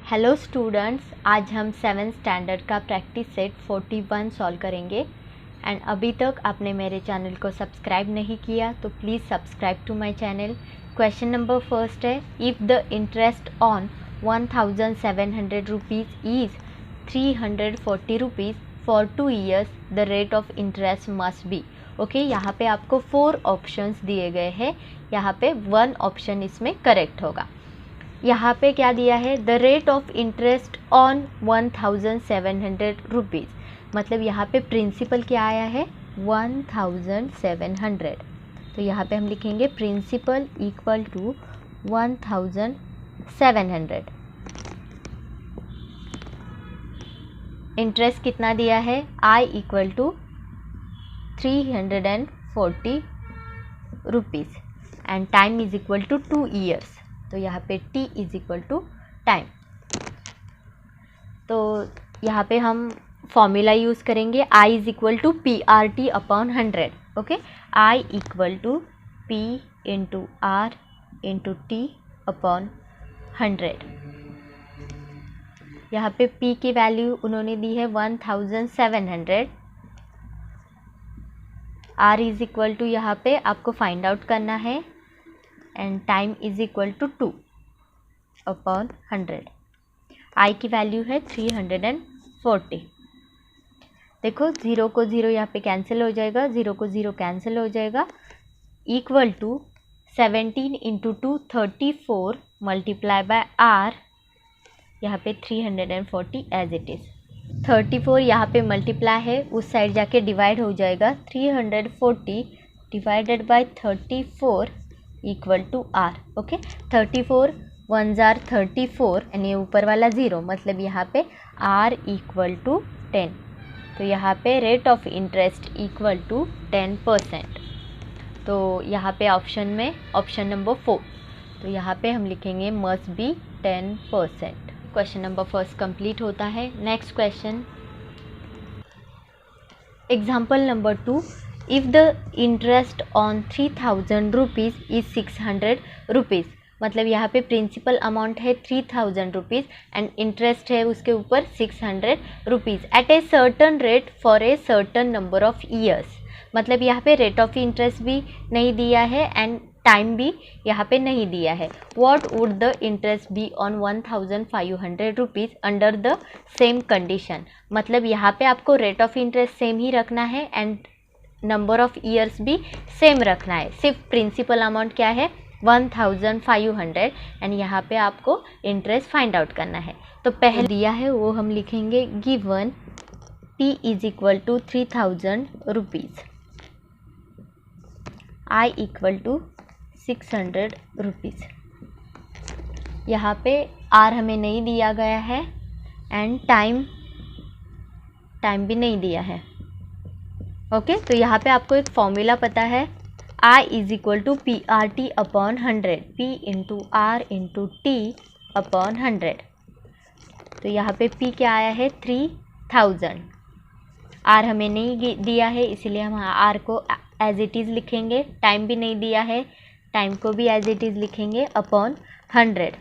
Hello students, आज हम 7th standard का प्रैक्टिस सेट 41 सॉल्व करेंगे। एंड अभी तक आपने मेरे चैनल को सब्सक्राइब नहीं किया तो please subscribe to my channel. Question number first है, if the interest on 1700 rupees is 340 rupees for 2 years the rate of interest must be. Okay, यहाँ पे आपको 4 ऑप्शंस दिए गए हैं, यहाँ पे 1 ऑप्शन इसमें करेक्ट होगा। यहाँ पे क्या दिया है, the rate of interest on 1700 rupees, मतलब यहाँ पे प्रिंसिपल क्या आया है 1700। तो यहाँ पे हम लिखेंगे प्रिंसिपल इक्वल टू 1700। इंटरेस्ट कितना दिया है, I equal to 340 rupees and time is equal to 2 years। तो यहाँ पे t is equal to time. तो यहाँ पे हम फॉर्मूला यूज़ करेंगे, I is equal to P R T upon 100। Okay, I equal to P into R into T upon 100। यहाँ पे p की वैल्यू उन्होंने दी है 1700। R इज इक्वल टू यहाँ पे आपको फाइंड आउट करना है and time is equal to 2 upon 100। I की वैल्यू है 340। देखो 0 को 0 यहाँ पे कैंसिल हो जाएगा, 0 को 0 कैंसिल हो जाएगा, equal to 17 into 2 34 multiply by R, यहाँ पे 340 एज इट इज़। 34 यहाँ पे मल्टीप्लाई है, उस साइड जाके डिवाइड हो जाएगा, 340 divided by 34 equal to R. Okay, 34 1 जार 34 यानी ऊपर वाला 0, मतलब यहाँ पे आर इक्वल टू 10। तो यहाँ पे rate of interest equal to 10%। तो यहाँ पे ऑप्शन में ऑप्शन नंबर 4, तो यहाँ पे हम लिखेंगे must be 10%। Question number first complete होता है। Next question, example number 2, if the interest on 3000 rupees is 600 rupees, मतलब यहाँ पे प्रिंसिपल अमाउंट है 3000 रुपीज़ एंड इंटरेस्ट है उसके ऊपर 600 rupees at a certain rate for a certain number of years. मतलब यहाँ पे रेट ऑफ इंटरेस्ट भी नहीं दिया है एंड टाइम भी यहाँ पे नहीं दिया है। What would the interest be on 1500 rupees under the same condition, मतलब यहाँ पे आपको रेट ऑफ इंटरेस्ट सेम ही रखना है एंड नंबर ऑफ ईयर्स भी सेम रखना है। सिर्फ प्रिंसिपल अमाउंट क्या है 1500 एंड यहाँ पे आपको इंटरेस्ट फाइंड आउट करना है। तो पहले दिया है वो हम लिखेंगे given t is equal to 3000 rupees, I equal to 600 rupees. यहाँ पे R हमें नहीं दिया गया है एंड टाइम भी नहीं दिया है। ओके, तो यहाँ पे आपको एक फॉर्मूला पता है, I is equal to P R T upon 100, P into R into T upon 100। तो यहाँ पे P क्या आया है 3000, R हमें नहीं दिया है इसलिए हम R को एज इट इज़ लिखेंगे, टाइम भी नहीं दिया है, टाइम को भी एज इट इज़ लिखेंगे अपॉन 100।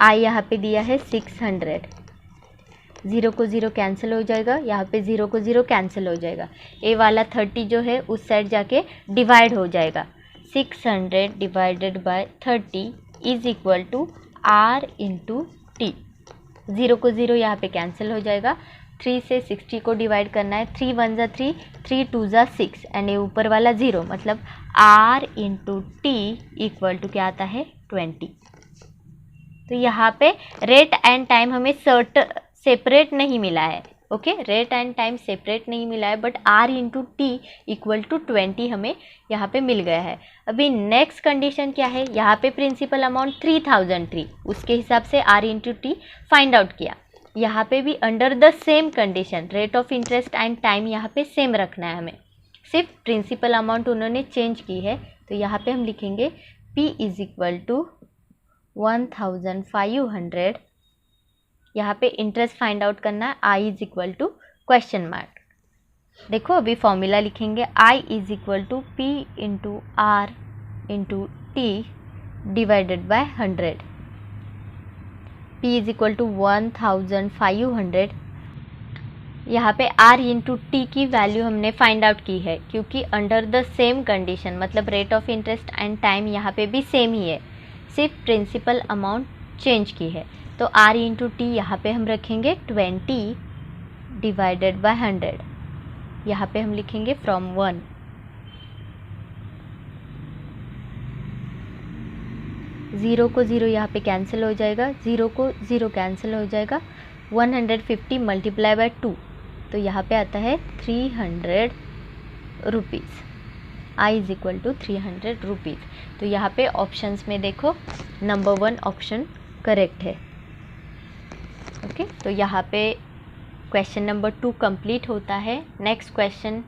I यहाँ पे दिया है 600, 0 को 0 कैंसिल हो जाएगा, यहाँ पे 0 को 0 कैंसिल हो जाएगा, ए वाला 30 जो है उस साइड जाके डिवाइड हो जाएगा, 600 divided by 30 is equal to R into T. 0 को 0 यहाँ पे कैंसिल हो जाएगा, 3 से 60 को डिवाइड करना है, 3 1 ज़ा 3, 3 2 ज़ा 6 एंड ये ऊपर वाला 0, मतलब R into T equal to क्या आता है 20। तो यहाँ पे रेट एंड टाइम हमें सेपरेट नहीं मिला है। Okay, rate and time separate नहीं मिला है, but R into T equal to 20 हमें यहाँ पे मिल गया है। अभी नेक्स्ट कंडीशन क्या है, यहाँ पे प्रिंसिपल अमाउंट 3003, उसके हिसाब से R into T find out किया। यहाँ पे भी under the same condition rate of interest and time यहाँ पे सेम रखना है हमें, सिर्फ प्रिंसिपल अमाउंट उन्होंने चेंज की है। तो यहाँ पे हम लिखेंगे P इज इक्वल टू 1500, यहाँ पे इंटरेस्ट फाइंड आउट करना है, I is equal to question mark. देखो अभी फॉर्मूला लिखेंगे, I is equal to P into R into T divided by 100। P is equal to 1500। यहाँ पे R इंटू टी की वैल्यू हमने फाइंड आउट की है, क्योंकि अंडर द सेम कंडीशन, मतलब rate of interest and time यहाँ पे भी सेम ही है, सिर्फ प्रिंसिपल अमाउंट चेंज की है। तो R इंटू टी यहाँ पे हम रखेंगे 20 डिवाइडेड बाय 100। यहाँ पे हम लिखेंगे फ्रॉम 1। ज़ीरो को ज़ीरो यहाँ पे कैंसिल हो जाएगा, ज़ीरो को ज़ीरो कैंसिल हो जाएगा। 150 मल्टीप्लाई बाय 2, तो यहाँ पे आता है 300 rupees. I is equal to 300 rupees. तो यहाँ पे ऑप्शंस में देखो नंबर 1 ऑप्शन करेक्ट है। ओके, तो यहाँ पे क्वेश्चन नंबर 2 कंप्लीट होता है। Next question,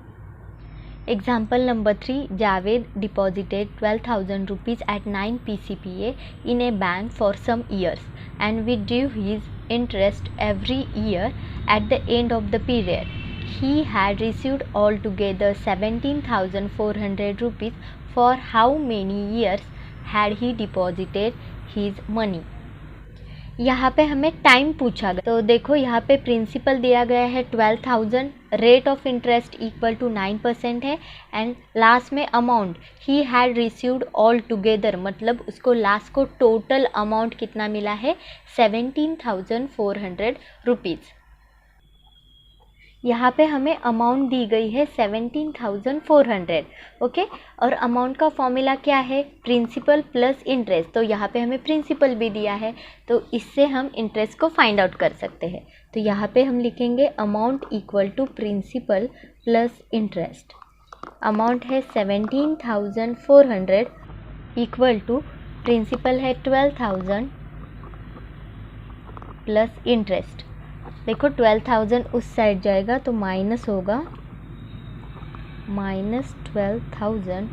example number 3, Javed deposited 12,000 rupees at 9 PCPA in a bank for some years and withdrew his interest every year at the end of the period. He had received altogether 17,400 rupees. For how many years had he deposited his money? यहाँ पे हमें time पूछा गया, तो देखो यहाँ पे principal दिया गया है 12,000, rate of interest equal to 9% है, एंड लास्ट में amount he had received all together, मतलब उसको लास्ट को टोटल अमाउंट कितना मिला है 17,400 रुपीज़। यहाँ पे हमें अमाउंट दी गई है 17,400। ओके, और अमाउंट का फॉर्मूला क्या है, प्रिंसिपल प्लस इंटरेस्ट। तो यहाँ पे हमें प्रिंसिपल भी दिया है, तो इससे हम इंटरेस्ट को फाइंड आउट कर सकते हैं। तो यहाँ पे हम लिखेंगे amount equal to principal plus interest. Amount है 17,400 इक्वल टू प्रिंसिपल है 12,000 प्लस इंटरेस्ट। देखो 12,000 उस साइड जाएगा तो माइनस होगा, -12,000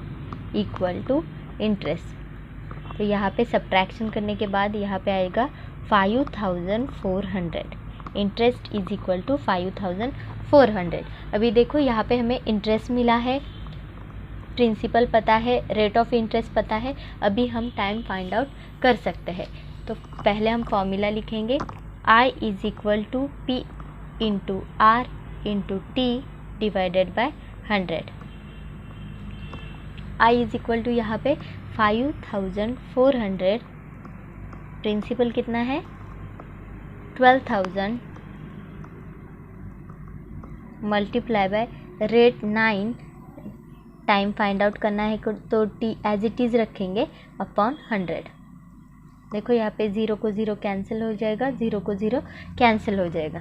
इक्वल टू इंटरेस्ट। तो यहाँ पे सब्ट्रैक्शन करने के बाद यहाँ पे आएगा 5,400। Interest is equal to 5,400। अभी देखो यहाँ पे हमें इंटरेस्ट मिला है, प्रिंसिपल पता है, रेट ऑफ इंटरेस्ट पता है, अभी हम टाइम फाइंड आउट कर सकते हैं। तो पहले हम फॉर्मूला लिखेंगे, I is equal to P into R into T divided by 100। I is equal to यहाँ पे 5,400, प्रिंसिपल कितना है 12,000 multiply by rate 9, time find out करना है तो टी एज इट इज़ रखेंगे अपॉन 100। देखो यहाँ पे ज़ीरो को ज़ीरो कैंसिल हो जाएगा, ज़ीरो को ज़ीरो कैंसिल हो जाएगा।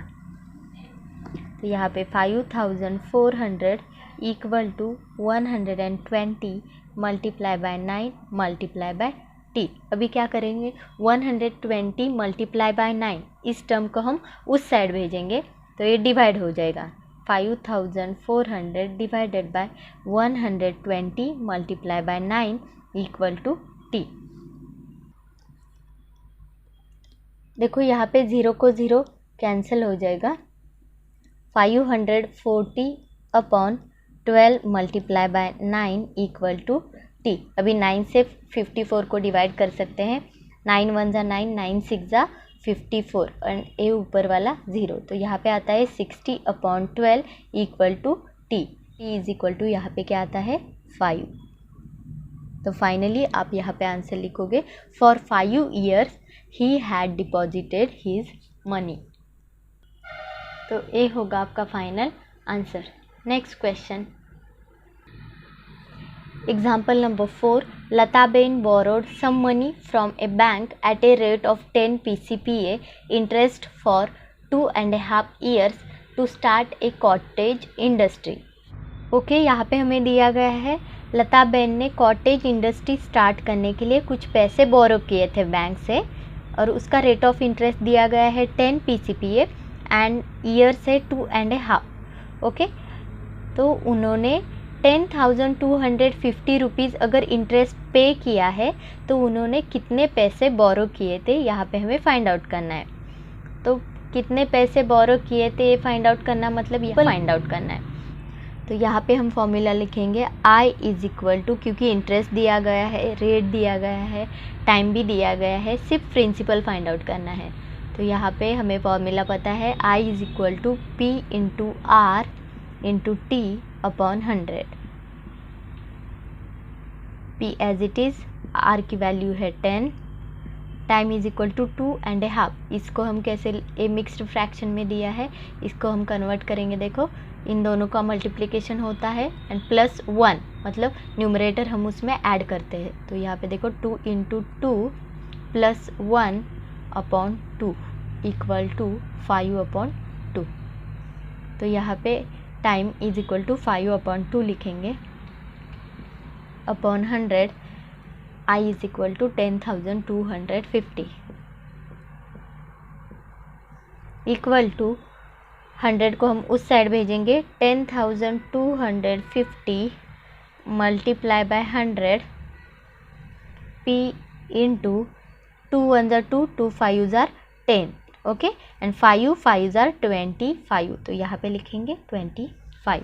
तो यहाँ पे 5,400 equal to 120 multiply by 9 multiply by T. अभी क्या करेंगे, 120 मल्टीप्लाई बाय 9, इस टर्म को हम उस साइड भेजेंगे तो ये डिवाइड हो जाएगा। 5,400 divided by 120 multiply by 9 equal to T. देखो यहाँ पे ज़ीरो को ज़ीरो कैंसिल हो जाएगा, 540 upon 12 multiply by 9 equal to T. अभी 9 से 54 को डिवाइड कर सकते हैं, 9 1 ज़ा 9, 9 6 ज़ा 54 एंड ए ऊपर वाला 0, तो यहाँ पे आता है 60 upon 12 equal to T. T is equal to यहाँ पे क्या आता है 5। तो फाइनली आप यहाँ पे आंसर लिखोगे, for 5 years he had deposited his money। तो ये होगा आपका final answer. Next question, example number 4, लताबेन borrowed some money from a bank at a rate of 10 PCPA interest for 2.5 years to start a cottage industry। Okay, यहाँ पे हमें दिया गया है लताबेन ने कॉटेज इंडस्ट्री स्टार्ट करने के लिए कुछ पैसे बोरो किए थे बैंक से, और उसका रेट ऑफ इंटरेस्ट दिया गया है 10 PCPA एंड ईयर से 2.5। ओके, तो उन्होंने 10,250 रुपीज़ अगर इंटरेस्ट पे किया है तो उन्होंने कितने पैसे बोरो किए थे, यहाँ पे हमें फाइंड आउट करना है। तो कितने पैसे बोरो किए थे ये फाइंड आउट करना, मतलब ये फाइंड आउट करना है। तो यहाँ पे हम फॉर्मूला लिखेंगे I इज इक्वल टू, क्योंकि इंटरेस्ट दिया गया है, रेट दिया गया है, टाइम भी दिया गया है, सिर्फ प्रिंसिपल फाइंड आउट करना है। तो यहाँ पे हमें फॉर्मूला पता है I is equal to P into R into T upon 100। P as it is, R की वैल्यू है 10, टाइम इज इक्वल टू 2.5। इसको हम कैसे, ए मिक्स्ड फ्रैक्शन में दिया है, इसको हम कन्वर्ट करेंगे। देखो इन दोनों का मल्टीप्लिकेशन होता है एंड प्लस 1, मतलब न्यूमरेटर हम उसमें ऐड करते हैं। तो यहाँ पे देखो 2 into 2 plus 1 upon 2 equal to 5 upon 2। तो यहाँ पे time is equal to 5 upon 2 लिखेंगे upon 100। I is equal to 10,250 equal to 100 को हम उस साइड भेजेंगे। 10,250 मल्टीप्लाई बाय 100 P इंटू 2 1 जार 2, 2 5 जार 10, ओके, एंड 5 जार 25। तो यहाँ पे लिखेंगे 25।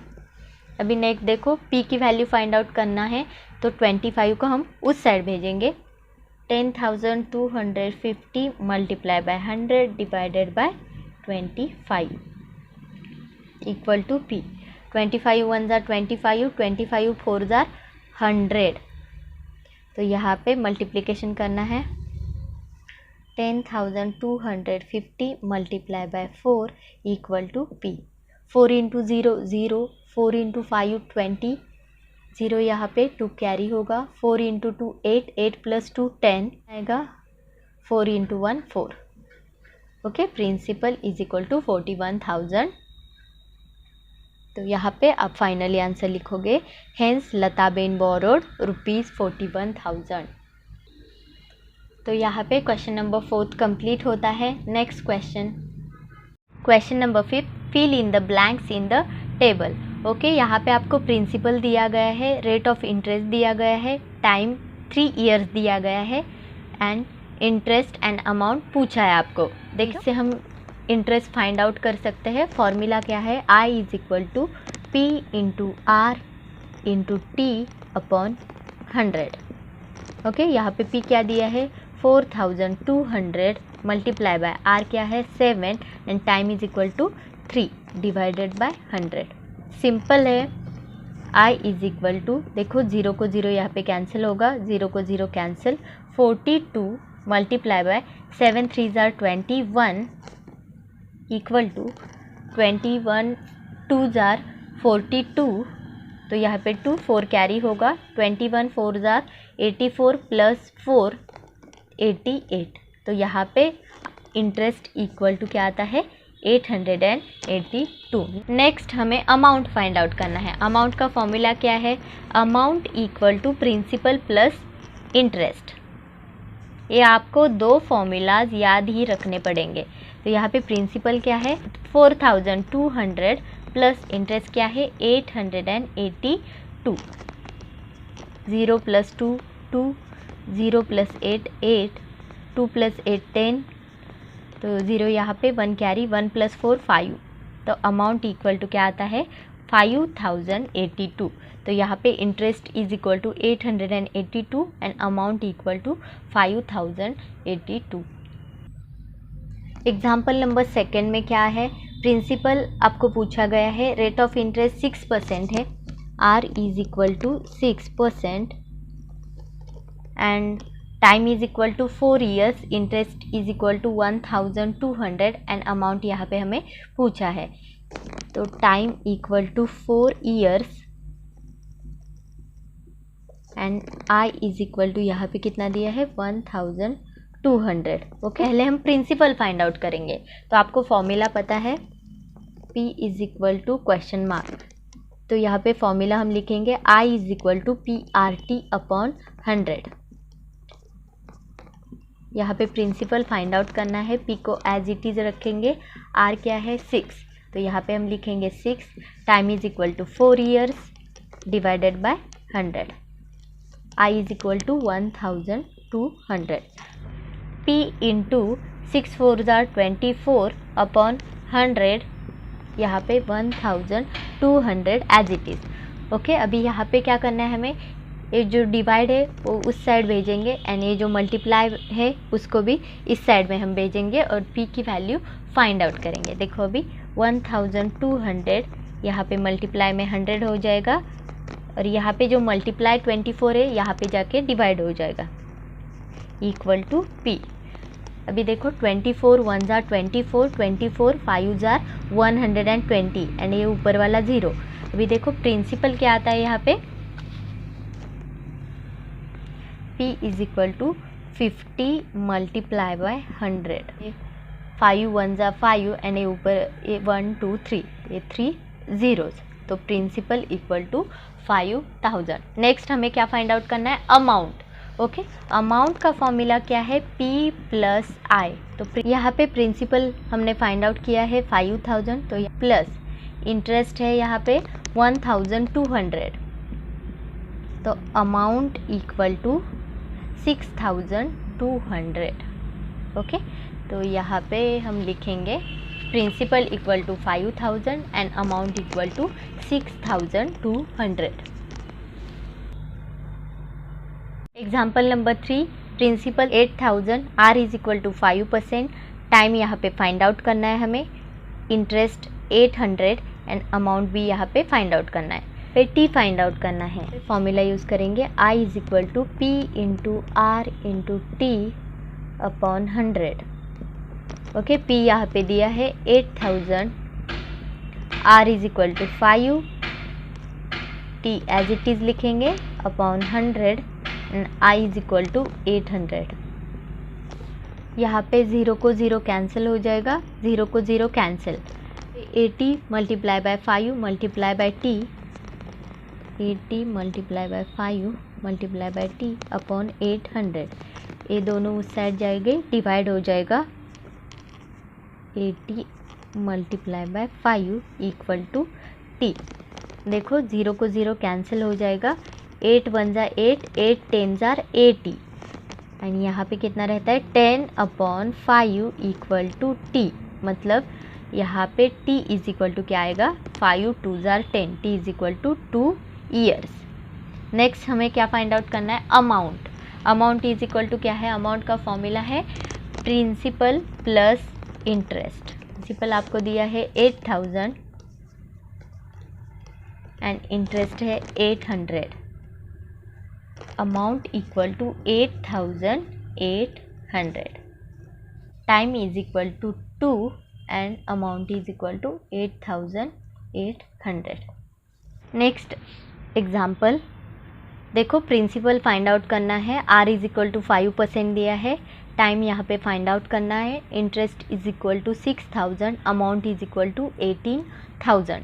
अभी नेक्स्ट देखो, P की वैल्यू फाइंड आउट करना है, तो 25 को हम उस साइड भेजेंगे। 10,250 multiply by 100 divided by 25 equal to P। 25 1 जार 25, 25 4 जार 100। तो यहाँ पे मल्टीप्लिकेशन करना है। 10,250 multiply by 4 equal to P। 4 into 0 0, 4 into 5 20, 0 यहाँ पे 2 कैरी होगा। 4 इंटू 2 8, 8 प्लस 2 10 आएगा। 4 into 1 4, okay. Principal is equal to 41,000। तो यहाँ पे आप फाइनली आंसर लिखोगे, हेंस लताबेन बोरोड ₹41,000। तो यहाँ पे क्वेश्चन नंबर 4 कंप्लीट होता है। Next question number 5, fill in the blanks in the table. Okay, यहाँ पे आपको प्रिंसिपल दिया गया है, रेट ऑफ इंटरेस्ट दिया गया है, टाइम 3 इयर्स दिया गया है एंड इंटरेस्ट एंड अमाउंट पूछा है आपको। देखिए इससे हम इंटरेस्ट फाइंड आउट कर सकते हैं। फॉर्मूला क्या है, I is equal to P into R into T upon 100। Okay, यहाँ पे P क्या दिया है 4,200 मल्टीप्लाई बाय R क्या है 7 and time is equal to 3 divided by 100। Simple है। I इज इक्वल टू, देखो 0 को 0 यहाँ पे कैंसिल होगा, 0 को 0 कैंसिल। 42 मल्टीप्लाई बाय 7 3 जार 21 इक्वल टू 21 2 जार 42। तो यहाँ पे 2 4 कैरी होगा। 21 4 जार 84 प्लस 4 88। तो यहाँ पे इंटरेस्ट इक्वल टू क्या आता है 882। नेक्स्ट हमें अमाउंट फाइंड आउट करना है। अमाउंट का फॉर्मूला क्या है, amount equal to principal plus interest. ये आपको 2 फॉर्मूलाज याद ही रखने पड़ेंगे। तो यहाँ पे प्रिंसिपल क्या है 4,200 प्लस इंटरेस्ट क्या है 882। 0 प्लस 2 2, 0 प्लस 8 8, 2 प्लस 8 10। तो 0 यहाँ पे 1 कैरी, 1 प्लस 4 5। तो अमाउंट इक्वल टू क्या आता है 5,082। तो यहाँ पे interest is equal to 882 and amount equal to 5,082। Example number 2 में क्या है, प्रिंसिपल आपको पूछा गया है, रेट ऑफ इंटरेस्ट 6% है, R is equal to 6% and time is equal to 4 years, interest is equal to 1,200 and amount यहाँ पे हमें पूछा है। तो time equal to 4 years and I is equal to यहाँ पे कितना दिया है 1,200। ओके, पहले हम प्रिंसिपल फाइंड आउट करेंगे। तो आपको फॉर्मूला पता है P is equal to question mark. तो यहाँ पे फॉर्मूला हम लिखेंगे I is equal to PRT upon 100। यहाँ पे प्रिंसिपल फाइंड आउट करना है। P को एज इट इज़ रखेंगे, R क्या है 6। तो यहाँ पे हम लिखेंगे 6, time is equal to 4 years divided by 100। I is equal to 1,200। P into 6 4 जार 24 अपॉन 100, यहाँ पे 1,200 एज इट इज़। ओके, अभी यहाँ पे क्या करना है हमें, ये जो डिवाइड है वो उस साइड भेजेंगे एंड ये जो मल्टीप्लाई है उसको भी इस साइड में हम भेजेंगे और p की वैल्यू फाइंड आउट करेंगे। देखो अभी 1200 यहाँ पे मल्टीप्लाई में 100 हो जाएगा और यहाँ पे जो मल्टीप्लाई 24 है यहाँ पे जाके डिवाइड हो जाएगा इक्वल टू p। अभी देखो 24 1 जार 24, 24 5 जार 120 एंड ये ऊपर वाला 0। अभी देखो प्रिंसिपल क्या आता है यहाँ पे, p is equal to 50 multiply by 100। 5 1 जार 5 एंड ये ऊपर 1 2 3 ये 3 zeros, तो प्रिंसिपल इक्वल टू 5000। नेक्स्ट हमें क्या फाइंड आउट करना है, अमाउंट। ओके, अमाउंट का फॉर्मूला क्या है, p प्लस आई। तो यहाँ पे प्रिंसिपल हमने फाइंड आउट किया है 5000, तो प्लस इंटरेस्ट है यहाँ पे 1200, तो अमाउंट इक्वल टू 6200। ओके, तो यहाँ पे हम लिखेंगे principal equal to 5000 and amount equal to 6200। Example number 3, principal 8000, R is equal to 5%, time यहाँ पे फाइंड आउट करना है हमें, इंटरेस्ट 800 एंड अमाउंट भी यहाँ पे फाइंड आउट करना है। फिर टी फाइंड आउट करना है, फॉर्मूला यूज़ करेंगे I is equal to P into R into T upon 100। Okay, P यहाँ पे दिया है 8000, R is equal to 5, T as it is लिखेंगे upon 100 and I is equal to 800। यहाँ पे 0 को 0 कैंसिल हो जाएगा, 0 को 0 cancel, 80 multiply by 5 multiply by T, 80 multiply by 5 multiply by T upon 800। ये दोनों उस साइड जाएंगे, डिवाइड हो जाएगा 80 multiply by 5 equal to T. देखो 0 को 0 कैंसिल हो जाएगा, 8 1 जार 8, 8 10 जार 80 एंड यहाँ पे कितना रहता है 10 अपॉन 5 इक्वल टू टी। मतलब यहाँ पे t इज इक्वल टू क्या आएगा, 5 2 जार 10, t is equal to 2 years. Next हमें क्या फाइंड आउट करना है, amount. Amount is equal to क्या है, अमाउंट का फॉर्मूला है प्रिंसिपल प्लस इंटरेस्ट। प्रिंसिपल आपको दिया है 8000 एंड इंटरेस्ट है 800, amount equal to 8800, time is equal to 2 and amount is equal to 8800। Next example देखो, प्रिंसिपल फाइंड आउट करना है, आर इज इक्वल टू 5% दिया है, टाइम यहाँ पे फाइंड आउट करना है, interest is equal to 6000, amount is equal to 18000।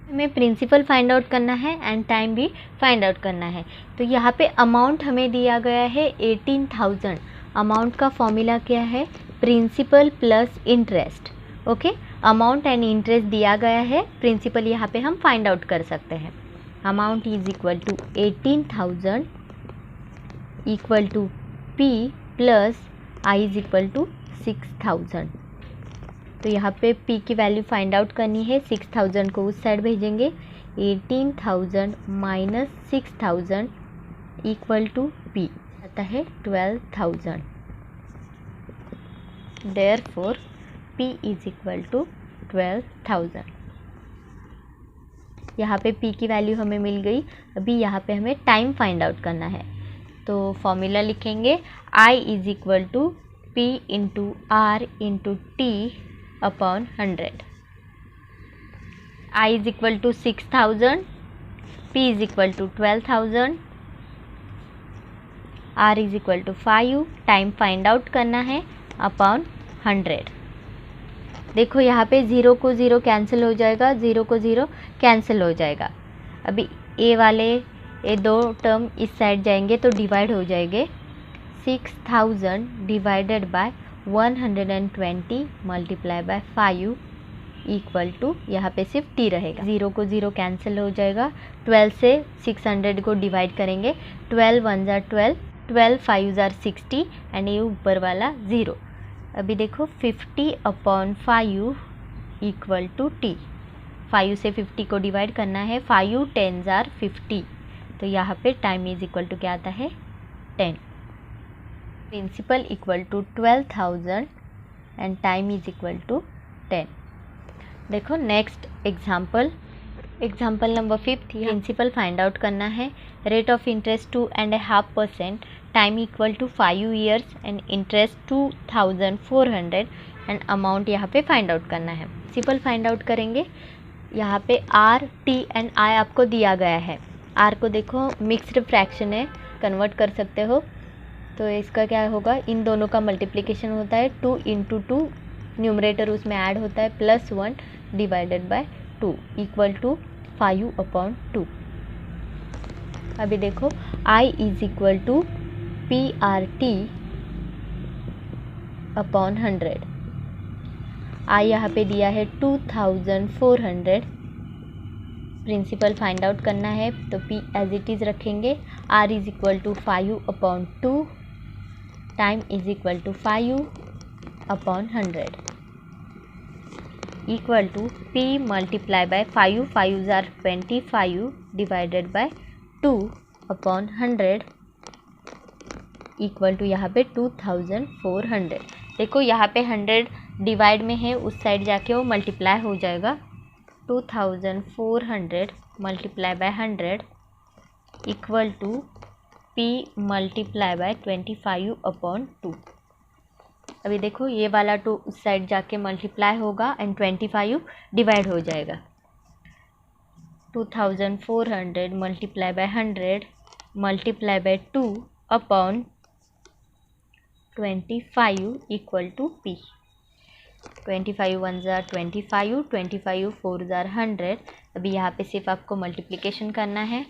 हमें प्रिंसिपल फाइंड आउट करना है एंड टाइम भी फाइंड आउट करना है। तो यहाँ पे अमाउंट हमें दिया गया है 18000, अमाउंट का फॉर्मूला क्या है, principal plus interest. Okay, amount and interest दिया गया है, प्रिंसिपल यहाँ पे हम फाइंड आउट कर सकते हैं। Amount is equal to 18000 equal to p plus I is equal to 6000। तो यहाँ पे p की वैल्यू फाइंड आउट करनी है, 6000 को उस साइड भेजेंगे, 18000 माइनस 6000 इक्वल टू p आता है 12000। Therefore p is equal to 12000। यहाँ पे p की वैल्यू हमें मिल गई। अभी यहाँ पे हमें टाइम फाइंड आउट करना है, तो फॉर्मूला लिखेंगे I is equal to p into R into T upon 100। I is equal to 6000, p is equal to 12000, r is equal to 5, time find out करना है अपॉन 100। देखो यहाँ पे 0 को 0 कैंसिल हो जाएगा, 0 को 0 कैंसिल हो जाएगा। अभी ए वाले ये दो टर्म इस साइड जाएंगे तो डिवाइड हो जाएंगे, 6000 divided by 120 multiply by 5 equal to, यहाँ पे सिर्फ t रहेगा, 0 को 0 कैंसिल हो जाएगा, 12 से 600 को डिवाइड करेंगे, 12 1 जार 12, 12 5 जार 60 एंड ये ऊपर वाला 0। अभी देखो 50 अपॉन 5 इक्वल टू t, 5 से 50 को डिवाइड करना है, 5 10 जार 50 तो यहाँ पे टाइम इज इक्वल टू क्या आता है 10। Principal equal to 12,000 and time is equal to 10। देखो next example number 5। Principal find out करना है। Rate of interest 2.5%, time equal to 5 years and interest 2,400 and amount यहाँ पे फाइंड आउट करना है। प्रिंसिपल फाइंड आउट करेंगे। यहाँ पे आर, टी एंड आई आपको दिया गया है। आर को देखो मिक्स्ड फ्रैक्शन है, कन्वर्ट कर सकते हो, तो इसका क्या होगा, इन दोनों का मल्टीप्लिकेशन होता है 2 इंटू 2, न्यूमरेटर उसमें ऐड होता है +1 डिवाइडेड बाय 2 इक्वल टू 5/2। अभी देखो I is equal to PRT upon 100। I यहाँ पे दिया है 2,400। प्रिंसिपल फाइंड आउट करना है तो P एज इट इज़ रखेंगे। R is equal to 5/2, time is equal to 5/100 equal to P multiply by 5, 5 R 25 divided by 2/100 equal to यहाँ पे 2,400। देखो यहाँ पे 100 डिवाइड में है, उस साइड जाके वो मल्टीप्लाई हो जाएगा। 2,400 multiply by 100 equal to P multiply by 25/2। अभी देखो ये वाला 2 उस साइड जाके मल्टीप्लाई होगा एंड 25 डिवाइड हो जाएगा। 2,400 multiply by 100 multiply by 2 upon 25 equal to P। 25 1 जार 25, 25 4 जार 100। अभी यहाँ पे सिर्फ आपको मल्टीप्लिकेशन करना है।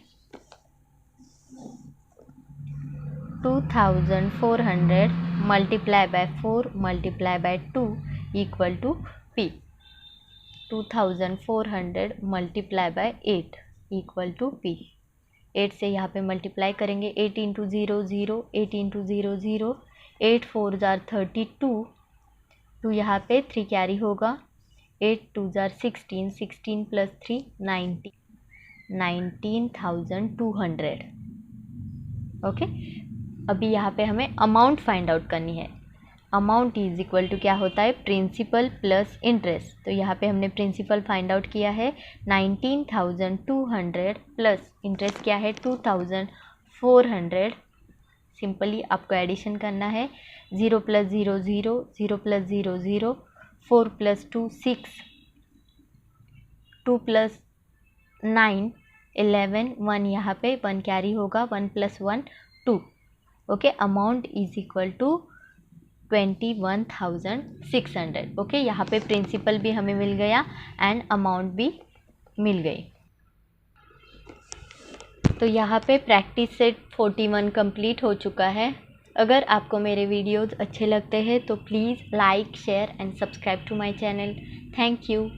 2,400 multiply by 4 multiply by 2 equal to P। 2,400 multiply by 8 equal to P। 8 से यहाँ पे मल्टीप्लाई करेंगे। 8 इंटू 0 0, 8 इंटू 0 0, 8 4 जार 32, 2 यहाँ पे 3 कैरी होगा। 8 2 जार 16, 16 प्लस 3 19, 19,200। ओके, अभी यहाँ पे हमें अमाउंट फाइंड आउट करनी है। अमाउंट इज इक्वल टू क्या होता है, प्रिंसिपल प्लस इंटरेस्ट। तो यहाँ पे हमने प्रिंसिपल फाइंड आउट किया है 19,200 प्लस इंटरेस्ट क्या है 2,400। सिंपली आपको एडिशन करना है। 0 प्लस 0 0, 0 प्लस 0 0, 4 प्लस 2 6, 2 प्लस 9 11, 1 यहाँ पे 1 कैरी होगा, 1 plus 1 2। Okay, amount is equal to 21,600। Okay, यहाँ पे प्रिंसिपल भी हमें मिल गया एंड अमाउंट भी मिल गई। तो यहाँ पे प्रैक्टिस सेट 41 कंप्लीट हो चुका है। अगर आपको मेरे वीडियोज़ अच्छे लगते हैं तो please like, share and subscribe to my channel. Thank you.